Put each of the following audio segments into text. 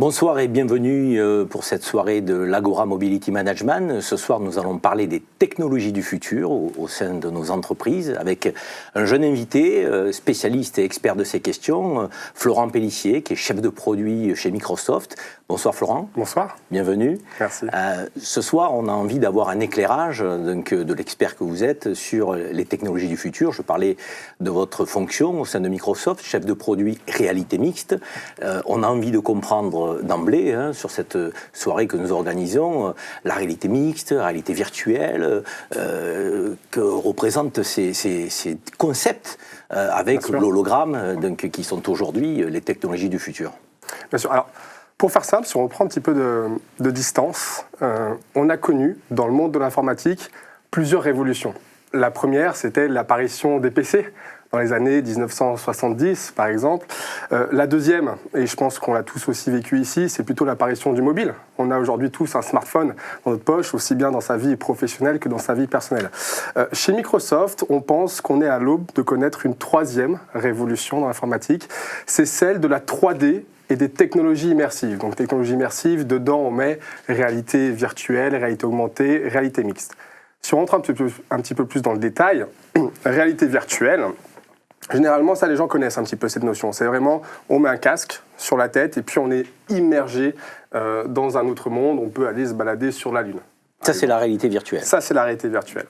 Bonsoir et bienvenue pour cette soirée de l'Agora Mobility Management. Ce soir, nous allons parler des technologies du futur au sein de nos entreprises avec un jeune invité, spécialiste et expert de ces questions, Florent Pellissier, qui est chef de produit chez Microsoft. Bonsoir Florent. Bonsoir. Bienvenue. Merci. Ce soir, on a envie d'avoir un éclairage de l'expert que vous êtes sur les technologies du futur. Je parlais de votre fonction au sein de Microsoft, chef de produit réalité mixte. On a envie de comprendre d'emblée, sur cette soirée que nous organisons, la réalité mixte, la réalité virtuelle, que représentent ces concepts avec l'hologramme, qui sont aujourd'hui les technologies du futur. Bien sûr. Alors, pour faire simple, si on reprend un petit peu de distance, on a connu dans le monde de l'informatique plusieurs révolutions. La première, c'était l'apparition des PC dans les années 1970, par exemple. La deuxième, et je pense qu'on l'a tous aussi vécu ici, c'est plutôt l'apparition du mobile. On a aujourd'hui tous un smartphone dans notre poche, aussi bien dans sa vie professionnelle que dans sa vie personnelle. Chez Microsoft, on pense qu'on est à l'aube de connaître une troisième révolution dans l'informatique. C'est celle de la 3D et des technologies immersives. Donc, technologies immersives, dedans, on met réalité virtuelle, réalité augmentée, réalité mixte. Si on rentre un petit peu plus dans le détail, réalité virtuelle, généralement, ça, les gens connaissent un petit peu cette notion. C'est vraiment, on met un casque sur la tête et puis on est immergé dans un autre monde. On peut aller se balader sur la Lune. Ça, c'est la réalité virtuelle. Ça, c'est la réalité virtuelle.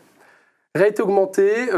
Réalité augmentée,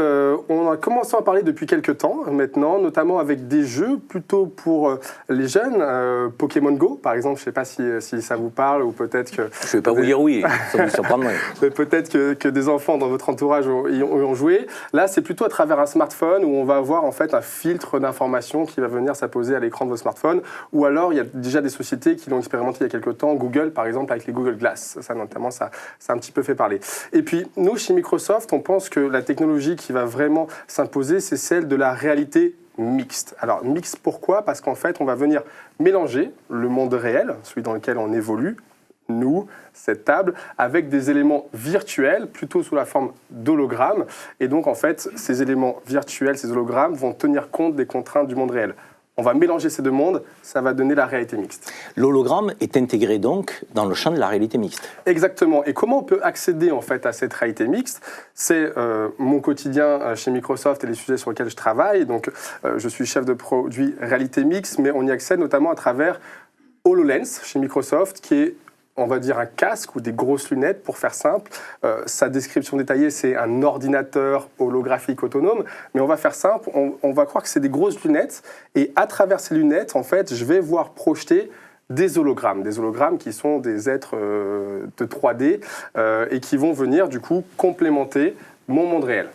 on a commencé à en parler depuis quelques temps maintenant, notamment avec des jeux plutôt pour les jeunes. Pokémon Go, par exemple, je ne sais pas si ça vous parle ou peut-être que... Je ne vais pas vous dire oui, ça vous surprendrait. Peut-être que des enfants dans votre entourage y ont joué. Là, c'est plutôt à travers un smartphone où on va avoir en fait un filtre d'informations qui va venir s'apposer à l'écran de votre smartphone. Ou alors, il y a déjà des sociétés qui l'ont expérimenté il y a quelques temps. Google, par exemple, avec les Google Glass. Ça, notamment, ça a un petit peu fait parler. Et puis, nous, chez Microsoft, on pense que la technologie qui va vraiment s'imposer, c'est celle de la réalité mixte. Alors, mixte, pourquoi ? Parce qu'en fait, on va venir mélanger le monde réel, celui dans lequel on évolue, nous, cette table, avec des éléments virtuels, plutôt sous la forme d'hologrammes. Et donc, en fait, ces éléments virtuels, ces hologrammes, vont tenir compte des contraintes du monde réel. On va mélanger ces deux mondes, ça va donner la réalité mixte. L'hologramme est intégré donc dans le champ de la réalité mixte. Exactement. Et comment on peut accéder en fait à cette réalité mixte ? C'est mon quotidien chez Microsoft et les sujets sur lesquels je travaille. Donc, je suis chef de produit réalité mixte, mais on y accède notamment à travers HoloLens chez Microsoft, qui est, on va dire, un casque ou des grosses lunettes, pour faire simple. Sa description détaillée, c'est un ordinateur holographique autonome. Mais on va faire simple, on va croire que c'est des grosses lunettes. Et à travers ces lunettes, en fait, je vais voir projeter des hologrammes qui sont des êtres de 3D et qui vont venir, du coup, complémenter mon monde réel.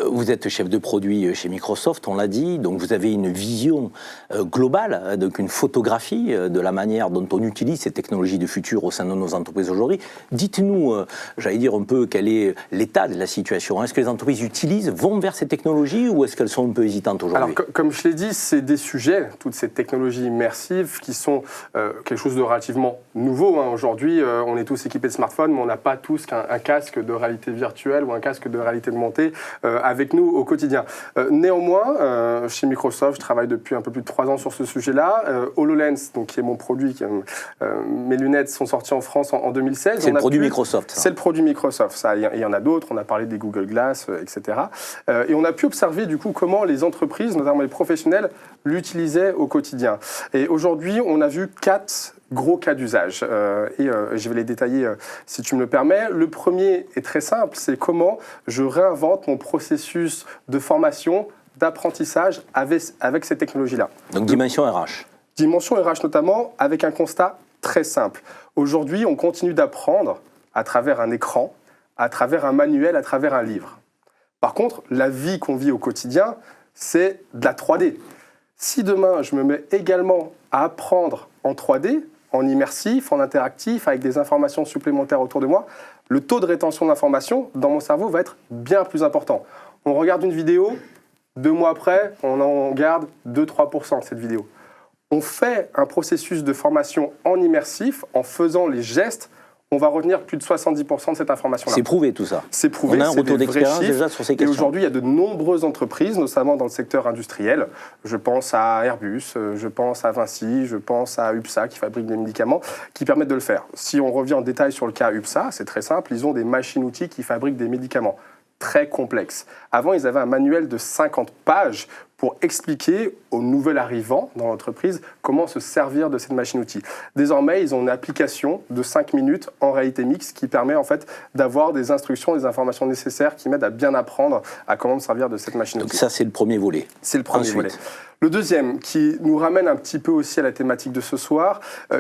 Vous êtes chef de produit chez Microsoft, on l'a dit, donc vous avez une vision globale, donc une photographie de la manière dont on utilise ces technologies du futur au sein de nos entreprises aujourd'hui. Dites-nous, j'allais dire un peu, quel est l'état de la situation. Est-ce que les entreprises vont vers ces technologies ou est-ce qu'elles sont un peu hésitantes aujourd'hui ? Alors, comme je l'ai dit, c'est des sujets, toutes ces technologies immersives, qui sont quelque chose de relativement nouveau. Aujourd'hui, on est tous équipés de smartphones, mais on n'a pas tous un casque de réalité virtuelle ou un casque de réalité augmentée avec nous au quotidien. Néanmoins, chez Microsoft, je travaille depuis un peu plus de 3 ans sur ce sujet-là. HoloLens, donc, qui est mon produit, mes lunettes sont sorties en France en 2016. C'est le produit Microsoft. C'est le produit Microsoft. Il y en a d'autres, on a parlé des Google Glass, etc. Et on a pu observer du coup comment les entreprises, notamment les professionnels, l'utilisaient au quotidien. Et aujourd'hui, on a vu 4 gros cas d'usage. Je vais les détailler si tu me le permets. Le premier est très simple, c'est comment je réinvente mon processus de formation, d'apprentissage avec ces technologies-là. Donc dimension RH. Dimension RH notamment, avec un constat très simple. Aujourd'hui, on continue d'apprendre à travers un écran, à travers un manuel, à travers un livre. Par contre, la vie qu'on vit au quotidien, c'est de la 3D. Si demain, je me mets également à apprendre en 3D, en immersif, en interactif, avec des informations supplémentaires autour de moi, le taux de rétention d'informations dans mon cerveau va être bien plus important. On regarde une vidéo, 2 mois après, on en garde 2-3% de cette vidéo. On fait un processus de formation en immersif, en faisant les gestes, on va retenir plus de 70% de cette information-là. C'est prouvé tout ça. C'est prouvé. On a un retour d'expérience déjà sur ces questions. Et aujourd'hui, il y a de nombreuses entreprises, notamment dans le secteur industriel. Je pense à Airbus, je pense à Vinci, je pense à UPSA qui fabrique des médicaments, qui permettent de le faire. Si on revient en détail sur le cas UPSA, c'est très simple, ils ont des machines-outils qui fabriquent des médicaments très complexes. Avant, ils avaient un manuel de 50 pages pour expliquer aux nouveaux arrivants dans l'entreprise comment se servir de cette machine-outil. Désormais, ils ont une application de 5 minutes en réalité mixte qui permet en fait d'avoir des instructions, des informations nécessaires qui m'aident à bien apprendre à comment me servir de cette machine-outil. Donc ça, c'est le premier volet. C'est le premier volet. Le deuxième, qui nous ramène un petit peu aussi à la thématique de ce soir,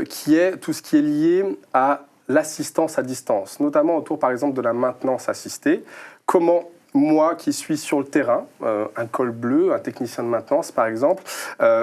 qui est tout ce qui est lié à l'assistance à distance, notamment autour, par exemple, de la maintenance assistée. Comment moi qui suis sur le terrain, un col bleu, un technicien de maintenance par exemple,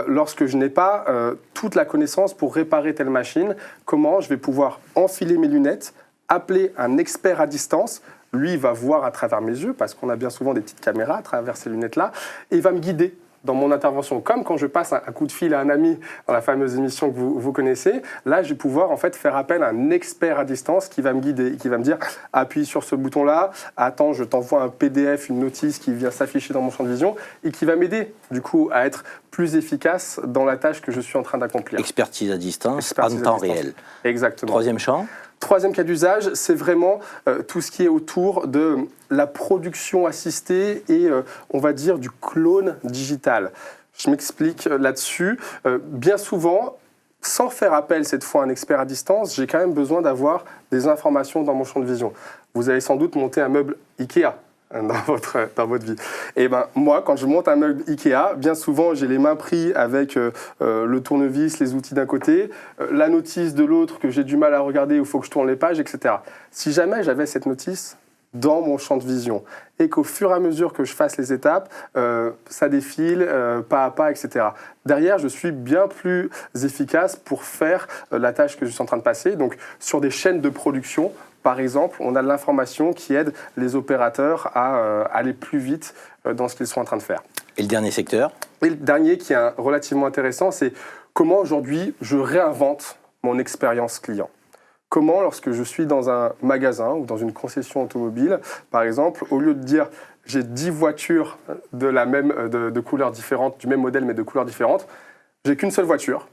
lorsque je n'ai pas toute la connaissance pour réparer telle machine, comment je vais pouvoir enfiler mes lunettes, appeler un expert à distance, lui il va voir à travers mes yeux, parce qu'on a bien souvent des petites caméras à travers ces lunettes-là, et il va me guider dans mon intervention, comme quand je passe un coup de fil à un ami dans la fameuse émission que vous connaissez, là je vais pouvoir en fait faire appel à un expert à distance qui va me guider, qui va me dire appuie sur ce bouton-là, attends je t'envoie un PDF, une notice qui vient s'afficher dans mon champ de vision et qui va m'aider du coup à être plus efficace dans la tâche que je suis en train d'accomplir. Expertise à distance, en temps réel. Exactement. Troisième champ. Troisième cas d'usage, c'est vraiment tout ce qui est autour de la production assistée et, on va dire, du clone digital. Je m'explique là-dessus. Bien souvent, sans faire appel cette fois à un expert à distance, j'ai quand même besoin d'avoir des informations dans mon champ de vision. Vous avez sans doute monté un meuble Ikea dans votre vie. Et ben moi, quand je monte un meuble Ikea, bien souvent, j'ai les mains prises avec le tournevis, les outils d'un côté, la notice de l'autre que j'ai du mal à regarder, où il faut que je tourne les pages, etc. Si jamais j'avais cette notice dans mon champ de vision et qu'au fur et à mesure que je fasse les étapes, ça défile pas à pas, etc. Derrière, je suis bien plus efficace pour faire la tâche que je suis en train de passer. Donc, sur des chaînes de production, par exemple, on a de l'information qui aide les opérateurs à aller plus vite dans ce qu'ils sont en train de faire. Et le dernier secteur ? Et le dernier qui est relativement intéressant, c'est comment aujourd'hui je réinvente mon expérience client. Comment, lorsque je suis dans un magasin ou dans une concession automobile, par exemple, au lieu de dire j'ai 10 voitures de couleurs différentes, du même modèle mais de couleurs différentes, j'ai qu'une seule voiture.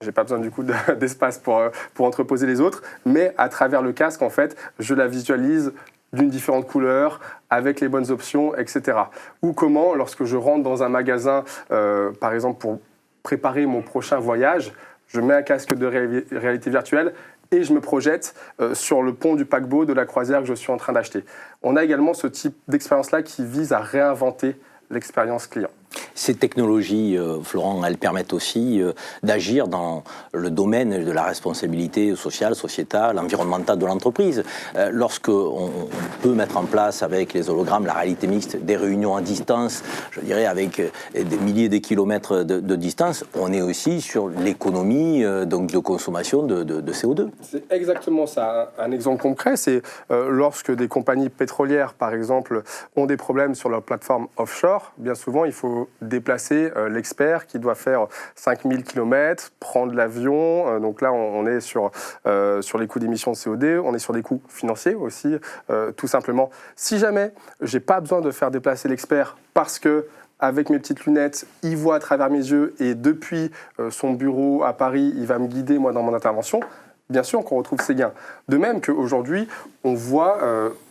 Je n'ai pas besoin du coup d'espace pour entreposer les autres, mais à travers le casque, en fait, je la visualise d'une différente couleur, avec les bonnes options, etc. Ou comment, lorsque je rentre dans un magasin, par exemple pour préparer mon prochain voyage, je mets un casque de réalité virtuelle et je me projette sur le pont du paquebot de la croisière que je suis en train d'acheter. On a également ce type d'expérience-là qui vise à réinventer l'expérience client. Ces technologies, Florent, elles permettent aussi d'agir dans le domaine de la responsabilité sociale, sociétale, environnementale de l'entreprise. Lorsqu'on peut mettre en place avec les hologrammes, la réalité mixte, des réunions à distance, je dirais avec des milliers de kilomètres de distance, on est aussi sur l'économie donc de consommation de CO2. C'est exactement ça. Un exemple concret, c'est lorsque des compagnies pétrolières, par exemple, ont des problèmes sur leur plateforme offshore, bien souvent, il faut déplacer l'expert qui doit faire 5000 km, prendre l'avion. Donc là, on est sur les coûts d'émission de CO2, on est sur des coûts financiers aussi, tout simplement. Si jamais je n'ai pas besoin de faire déplacer l'expert parce que avec mes petites lunettes, il voit à travers mes yeux et depuis son bureau à Paris, il va me guider moi dans mon intervention, bien sûr qu'on retrouve ces gains. De même qu'aujourd'hui, on voit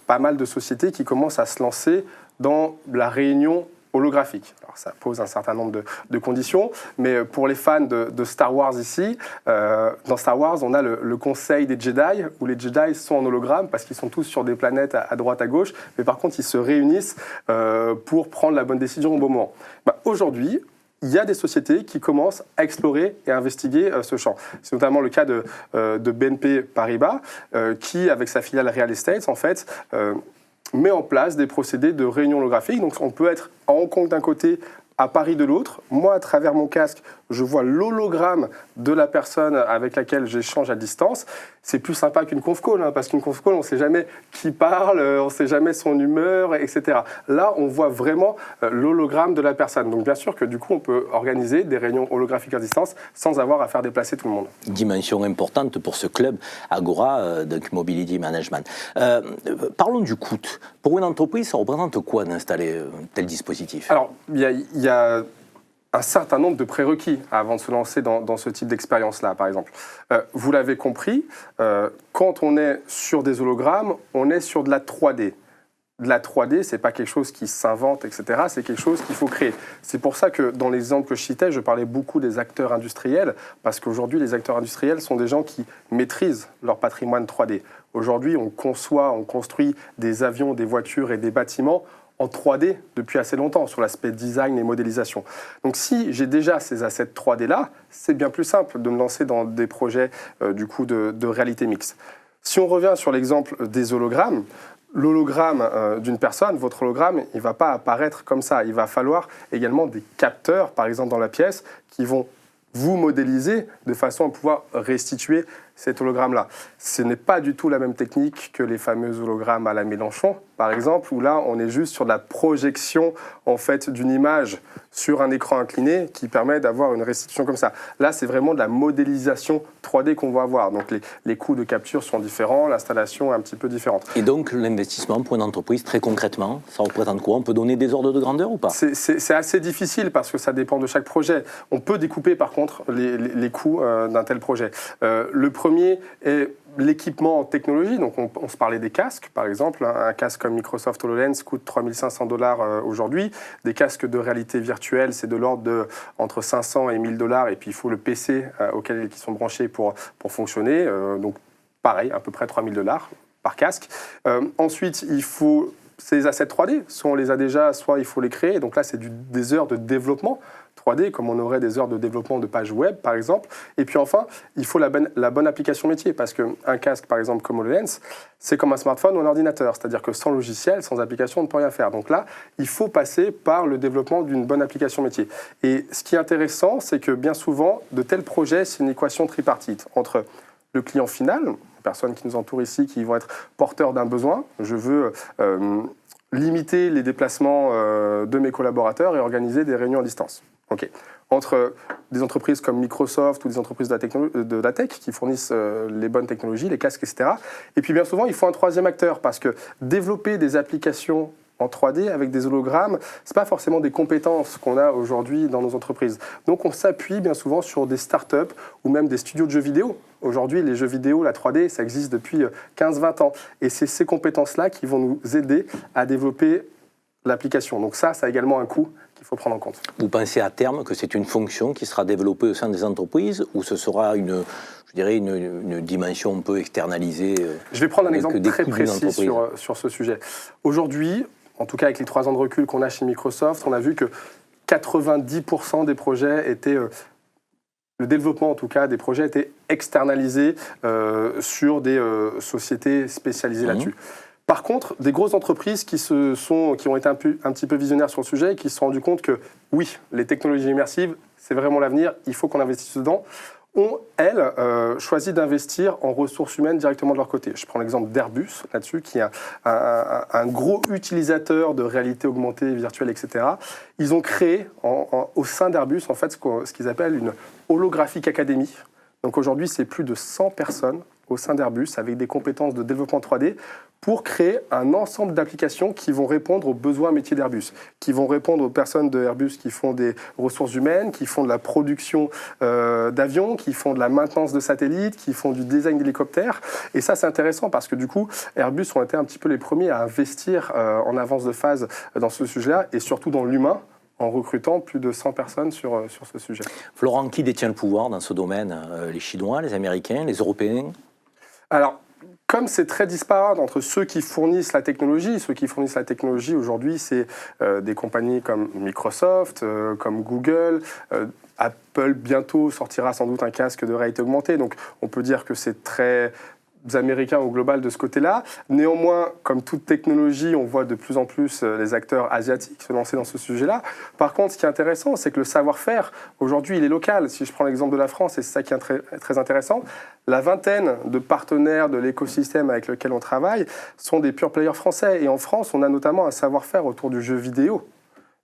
pas mal de sociétés qui commencent à se lancer dans la réunion holographique. Alors ça pose un certain nombre de conditions, mais pour les fans de Star Wars ici, dans Star Wars, on a le conseil des Jedi, où les Jedi sont en hologramme, parce qu'ils sont tous sur des planètes à droite, à gauche, mais par contre, ils se réunissent pour prendre la bonne décision au bon moment. Aujourd'hui, il y a des sociétés qui commencent à explorer et à investiguer ce champ. C'est notamment le cas de BNP Paribas, qui, avec sa filiale Real Estate, en fait, met en place des procédés de réunion holographique. Donc on peut être à Hong Kong d'un côté, à Paris de l'autre. Moi, à travers mon casque, je vois l'hologramme de la personne avec laquelle j'échange à distance. C'est plus sympa qu'une conf call, parce qu'une conf call, on ne sait jamais qui parle, on ne sait jamais son humeur, etc. Là, on voit vraiment l'hologramme de la personne. Donc, bien sûr que du coup, on peut organiser des réunions holographiques à distance sans avoir à faire déplacer tout le monde. Dimension importante pour ce club Agora, donc Mobility Management. Parlons du coût. Pour une entreprise, ça représente quoi d'installer un tel dispositif? Alors, il y a un certain nombre de prérequis avant de se lancer dans ce type d'expérience-là, par exemple. Vous l'avez compris, quand on est sur des hologrammes, on est sur de la 3D. De la 3D, ce n'est pas quelque chose qui s'invente, etc. C'est quelque chose qu'il faut créer. C'est pour ça que dans l'exemple que je citais, je parlais beaucoup des acteurs industriels, parce qu'aujourd'hui, les acteurs industriels sont des gens qui maîtrisent leur patrimoine 3D. Aujourd'hui, on construit des avions, des voitures et des bâtiments en 3D depuis assez longtemps, sur l'aspect design et modélisation. Donc si j'ai déjà ces assets 3D-là, c'est bien plus simple de me lancer dans des projets du coup de réalité mixte. Si on revient sur l'exemple des hologrammes, l'hologramme d'une personne, votre hologramme, il ne va pas apparaître comme ça. Il va falloir également des capteurs, par exemple dans la pièce, qui vont vous modéliser de façon à pouvoir restituer cet hologramme-là. Ce n'est pas du tout la même technique que les fameux hologrammes à la Mélenchon, par exemple, où là, on est juste sur de la projection en fait, d'une image sur un écran incliné qui permet d'avoir une restitution comme ça. Là, c'est vraiment de la modélisation 3D qu'on va avoir. Donc, les coûts de capture sont différents, l'installation est un petit peu différente. Et donc, l'investissement pour une entreprise, très concrètement, ça représente quoi? On peut donner des ordres de grandeur ou pas? C'est assez difficile parce que ça dépend de chaque projet. On peut découper, par contre, les coûts d'un tel projet. Le premier est l'équipement en technologie. Donc, on se parlait des casques, par exemple. Un casque comme Microsoft HoloLens coûte 3 500$ aujourd'hui. Des casques de réalité virtuelle, c'est de l'ordre de entre 500 et 1000 $. Et puis, il faut le PC auquel ils sont branchés pour fonctionner. Donc, pareil, à peu près 3 000$ par casque. Ensuite, il faut ces assets 3D. Soit on les a déjà, soit il faut les créer. Donc là, c'est des heures de développement 3D, comme on aurait des heures de développement de pages web, par exemple. Et puis enfin, il faut la bonne application métier, parce qu'un casque, par exemple, comme HoloLens, c'est comme un smartphone ou un ordinateur. C'est-à-dire que sans logiciel, sans application, on ne peut rien faire. Donc là, il faut passer par le développement d'une bonne application métier. Et ce qui est intéressant, c'est que bien souvent, de tels projets, c'est une équation tripartite entre le client final, les personnes qui nous entourent ici, qui vont être porteurs d'un besoin. Je veux limiter les déplacements de mes collaborateurs et organiser des réunions à distance. Okay. Entre des entreprises comme Microsoft ou des entreprises de la tech qui fournissent les bonnes technologies, les casques, etc. Et puis bien souvent, il faut un troisième acteur parce que développer des applications en 3D avec des hologrammes, ce n'est pas forcément des compétences qu'on a aujourd'hui dans nos entreprises. Donc on s'appuie bien souvent sur des startups ou même des studios de jeux vidéo. Aujourd'hui, les jeux vidéo, la 3D, ça existe depuis 15-20 ans. Et c'est ces compétences-là qui vont nous aider à développer l'application. Donc ça a également un coût qu'il faut prendre en compte. Vous pensez à terme que c'est une fonction qui sera développée au sein des entreprises ou ce sera une dimension un peu externalisée? Je vais prendre un exemple très précis sur ce sujet. Aujourd'hui, en tout cas avec les 3 ans de recul qu'on a chez Microsoft, on a vu que 90% des projets étaient... le développement, en tout cas, des projets était externalisé sur des sociétés spécialisées là-dessus. Par contre, des grosses entreprises qui ont été un petit peu visionnaires sur le sujet et qui se sont rendues compte que, oui, les technologies immersives, c'est vraiment l'avenir, il faut qu'on investisse dedans, ont, elles, choisi d'investir en ressources humaines directement de leur côté. Je prends l'exemple d'Airbus, là-dessus, qui est un gros utilisateur de réalité augmentée, virtuelle, etc. Ils ont créé, au sein d'Airbus, en fait, ce qu'ils appellent une holographic academy. Donc aujourd'hui, c'est plus de 100 personnes au sein d'Airbus avec des compétences de développement 3D pour créer un ensemble d'applications qui vont répondre aux besoins métiers d'Airbus, qui vont répondre aux personnes de Airbus qui font des ressources humaines, qui font de la production d'avions, qui font de la maintenance de satellites, qui font du design d'hélicoptères. Et ça, c'est intéressant parce que du coup, Airbus ont été un petit peu les premiers à investir en avance de phase dans ce sujet-là et surtout dans l'humain, en recrutant plus de 100 personnes sur ce sujet. Florent, qui détient le pouvoir dans ce domaine? Les Chinois, les Américains, les Européens? Alors, comme c'est très disparate entre ceux qui fournissent la technologie aujourd'hui, c'est des compagnies comme Microsoft, comme Google, Apple bientôt sortira sans doute un casque de réalité augmentée. Donc on peut dire que c'est très Américains au global de ce côté-là. Néanmoins, comme toute technologie, on voit de plus en plus les acteurs asiatiques se lancer dans ce sujet-là. Par contre, ce qui est intéressant, c'est que le savoir-faire, aujourd'hui, il est local. Si je prends l'exemple de la France, et c'est ça qui est très intéressant, la vingtaine de partenaires de l'écosystème avec lequel on travaille sont des pure players français. Et en France, on a notamment un savoir-faire autour du jeu vidéo.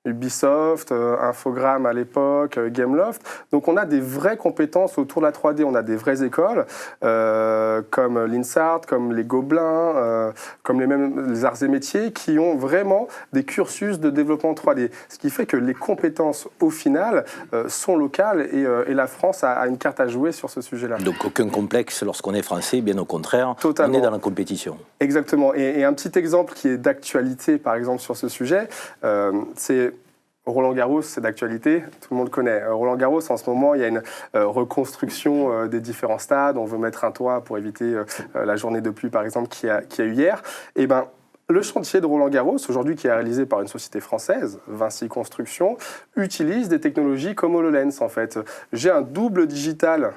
Ubisoft, Infogrames à l'époque, Gameloft. Donc on a des vraies compétences autour de la 3D, on a des vraies écoles comme l'INSART, comme les Gobelins, comme les arts et métiers qui ont vraiment des cursus de développement 3D. Ce qui fait que les compétences au final sont locales et la France a une carte à jouer sur ce sujet-là. Donc aucun complexe lorsqu'on est français, bien au contraire, Totalement. On est dans la compétition. Exactement. Et un petit exemple qui est d'actualité par exemple sur ce sujet, c'est Roland-Garros, c'est d'actualité, tout le monde connaît. Roland-Garros, en ce moment, il y a une reconstruction des différents stades. On veut mettre un toit pour éviter la journée de pluie, par exemple, qu'il y a eu hier. Et ben, le chantier de Roland-Garros, aujourd'hui qui est réalisé par une société française, Vinci Construction, utilise des technologies comme HoloLens, en fait. J'ai un double digital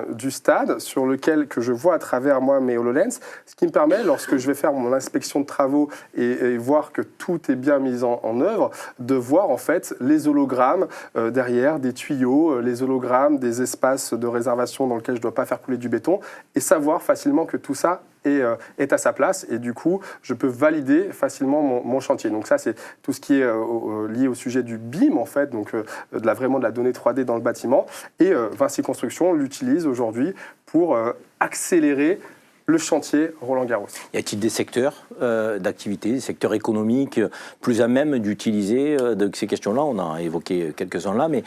du stade sur lequel que je vois à travers moi mes HoloLens, ce qui me permet, lorsque je vais faire mon inspection de travaux et voir que tout est bien mis en œuvre, de voir en fait les hologrammes derrière, des tuyaux, les hologrammes des espaces de réservation dans lesquels je ne dois pas faire couler du béton, et savoir facilement que tout ça est à sa place, et du coup, je peux valider facilement mon chantier. Donc ça, c'est tout ce qui est lié au sujet du BIM, en fait, donc vraiment de la donnée 3D dans le bâtiment. Et Vinci Construction l'utilise aujourd'hui pour accélérer le chantier Roland-Garros. Y a-t-il des secteurs d'activité, des secteurs économiques plus à même d'utiliser ces questions-là? On a évoqué quelques-uns là, mais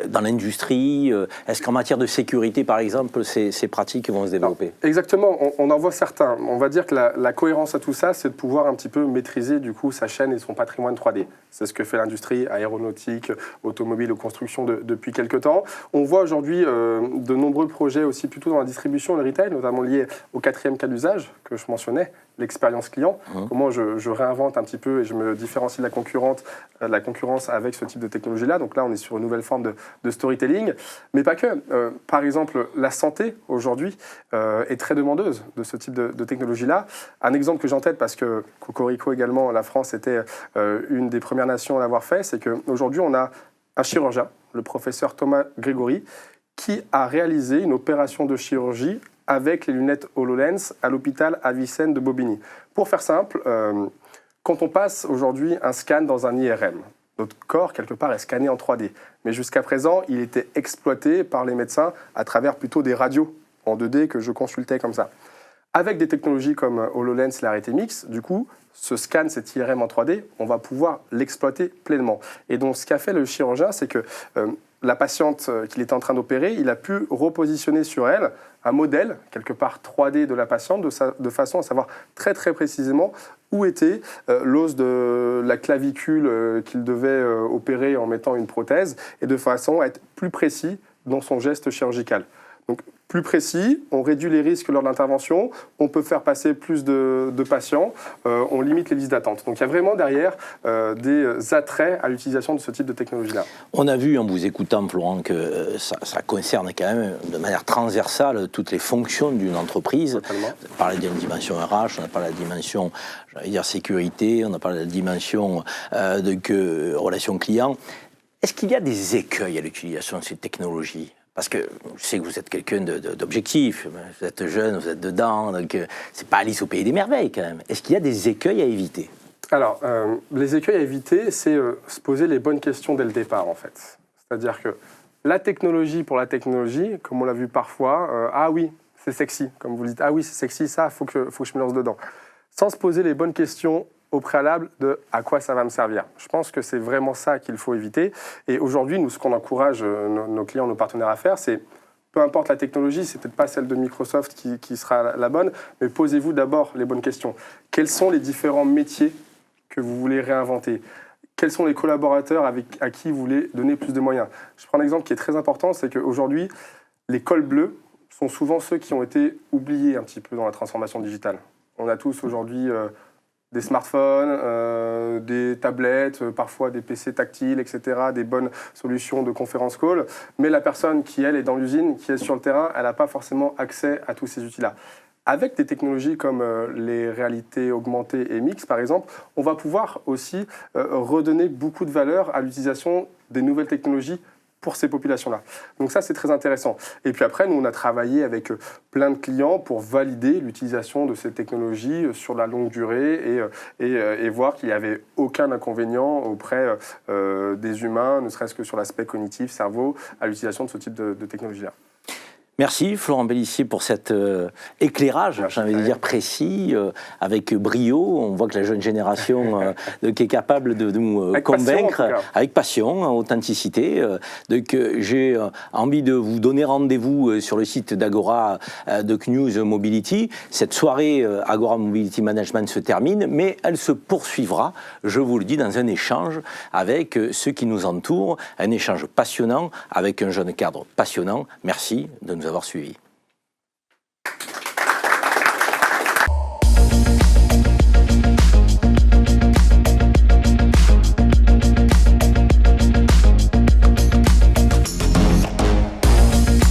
dans l'industrie, est-ce qu'en matière de sécurité, par exemple, ces pratiques vont se développer? Non, exactement, on en voit certains. On va dire que la cohérence à tout ça, c'est de pouvoir un petit peu maîtriser du coup sa chaîne et son patrimoine 3D. C'est ce que fait l'industrie aéronautique, automobile ou construction depuis quelques temps. On voit aujourd'hui de nombreux projets aussi plutôt dans la distribution et le retail, notamment liés au quatrième cas d'usage que je mentionnais, l'expérience client. Comment je réinvente un petit peu et je me différencie de la concurrence avec ce type de technologie-là. Donc là, on est sur une nouvelle forme de storytelling. Mais pas que. Par exemple, la santé, aujourd'hui, est très demandeuse de ce type de technologie-là. Un exemple que j'ai en tête, parce que Cocorico également, la France était une des premières nations à l'avoir fait, c'est qu'aujourd'hui, on a un chirurgien, le professeur Thomas Grégory, qui a réalisé une opération de chirurgie avec les lunettes HoloLens à l'hôpital Avicenne de Bobigny. Pour faire simple, quand on passe aujourd'hui un scan dans un IRM, notre corps, quelque part, est scanné en 3D. Mais jusqu'à présent, il était exploité par les médecins à travers plutôt des radios en 2D que je consultais comme ça. Avec des technologies comme HoloLens et la réalité mixte, du coup, ce scan, cet IRM en 3D, on va pouvoir l'exploiter pleinement. Et donc, ce qu'a fait le chirurgien, c'est que la patiente qu'il était en train d'opérer, il a pu repositionner sur elle un modèle, quelque part 3D de la patiente, de façon à savoir très très précisément où était l'os de la clavicule qu'il devait opérer en mettant une prothèse, et de façon à être plus précis dans son geste chirurgical. Donc, plus précis, on réduit les risques lors de l'intervention, on peut faire passer plus de patients, on limite les listes d'attente. Donc il y a vraiment derrière des attraits à l'utilisation de ce type de technologie-là. On a vu en vous écoutant, Florent, que ça concerne quand même de manière transversale toutes les fonctions d'une entreprise. Totalement. On a parlé d'une dimension RH, on a parlé de la dimension, j'allais dire, sécurité, on a parlé de la dimension relation client. Est-ce qu'il y a des écueils à l'utilisation de ces technologies ? Parce que je sais que vous êtes quelqu'un d'objectif, vous êtes jeune, vous êtes dedans, donc c'est pas Alice au pays des merveilles quand même. Est-ce qu'il y a des écueils à éviter? Alors, les écueils à éviter, c'est se poser les bonnes questions dès le départ en fait. C'est-à-dire que la technologie pour la technologie, comme on l'a vu parfois, ah oui, c'est sexy, comme vous le dites, ah oui, c'est sexy, ça, faut que je me lance dedans. Sans se poser les bonnes questions au préalable de à quoi ça va me servir. Je pense que c'est vraiment ça qu'il faut éviter. Et aujourd'hui, nous, ce qu'on encourage nos clients, nos partenaires à faire, c'est peu importe la technologie, c'est peut-être pas celle de Microsoft qui sera la bonne, mais posez-vous d'abord les bonnes questions. Quels sont les différents métiers que vous voulez réinventer ? Quels sont les collaborateurs à qui vous voulez donner plus de moyens ? Je prends un exemple qui est très important, c'est qu'aujourd'hui, les cols bleus sont souvent ceux qui ont été oubliés un petit peu dans la transformation digitale. On a tous aujourd'hui des smartphones, des tablettes, parfois des PC tactiles, etc., des bonnes solutions de conférence call. Mais la personne qui, elle, est dans l'usine, qui est sur le terrain, elle n'a pas forcément accès à tous ces outils-là. avec des technologies comme les réalités augmentées et mixtes, par exemple, on va pouvoir aussi redonner beaucoup de valeur à l'utilisation des nouvelles technologies pour ces populations-là. Donc ça, c'est très intéressant. Et puis après, nous, on a travaillé avec plein de clients pour valider l'utilisation de ces technologies sur la longue durée et voir qu'il n'y avait aucun inconvénient auprès des humains, ne serait-ce que sur l'aspect cognitif, cerveau, à l'utilisation de ce type de technologie-là. Merci Florent Bellissier pour cet éclairage, j'ai envie de dire précis, avec brio. On voit que la jeune génération qui est capable de nous convaitre, avec passion, authenticité. Donc j'ai envie de vous donner rendez-vous sur le site d'Agora de CNews Mobility. Cette soirée Agora Mobility Management se termine, mais elle se poursuivra, je vous le dis, dans un échange avec ceux qui nous entourent, un échange passionnant avec un jeune cadre passionnant. Merci de nous avoir suivis.